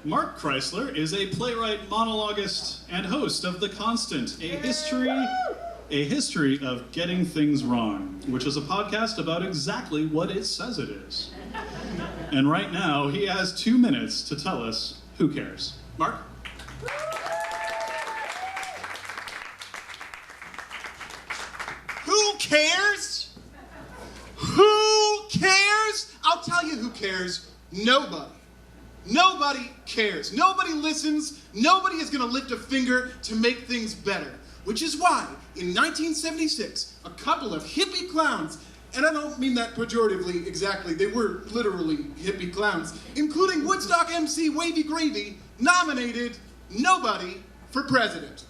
Mark Chrisler is a playwright, monologuist, and host of The Constant, a history of getting things wrong, which is a podcast about exactly what it says it is. And right now, he has 2 minutes to tell us who cares. Mark? Who cares? Who cares? I'll tell you who cares. Nobody. Nobody cares. Nobody listens. Nobody is going to lift a finger to make things better. Which is why, in 1976, a couple of hippie clowns, and I don't mean that pejoratively exactly, they were literally hippie clowns, including Woodstock MC Wavy Gravy, nominated nobody for president.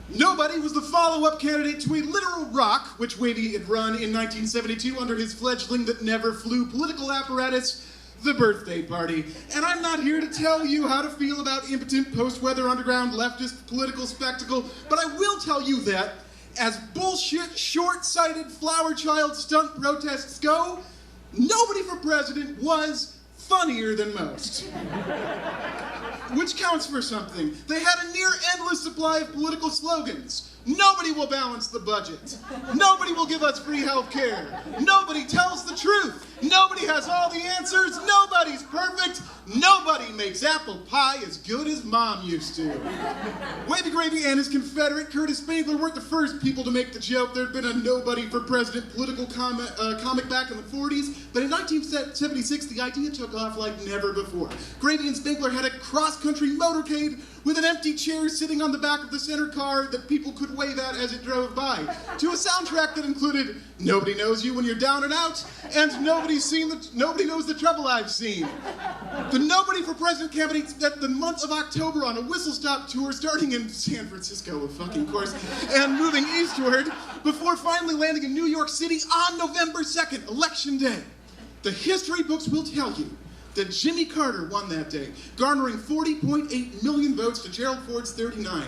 Nobody was the follow-up candidate to a literal rock, which Wavy had run in 1972 under his fledgling that never flew political apparatus, the birthday party. And I'm not here to tell you how to feel about impotent post-weather underground leftist political spectacle, but I will tell you that, as bullshit, short-sighted flower child stunt protests go, nobody for president was funnier than most. Which counts for something. They had a near-endless supply of political slogans. Nobody will balance the budget. Nobody will give us free health care. Nobody tells the truth. Nobody has all the answers. Nobody's perfect. Nobody makes apple pie as good as Mom used to. Wavy Gravy and his confederate Curtis Spangler weren't the first people to make the joke. There'd been a nobody for president political comic back in the 40s, but in 1976 the idea took off like never before. Gravy and Spangler had a cross-country motorcade with an empty chair sitting on the back of the center car that people could wave at as it drove by, to a soundtrack that included Nobody Knows You When You're Down and Out, and Nobody Knows the Trouble I've Seen. The Nobody for President campaign spent the month of October on a whistle-stop tour starting in San Francisco, of fucking course, and moving eastward before finally landing in New York City on November 2nd, Election Day. The history books will tell you that Jimmy Carter won that day, garnering 40.8 million votes to Gerald Ford's 39.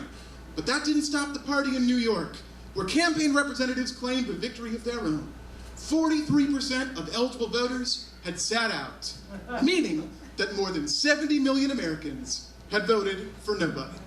But that didn't stop the party in New York, where campaign representatives claimed a victory of their own. 43% of eligible voters had sat out, meaning that more than 70 million Americans had voted for nobody.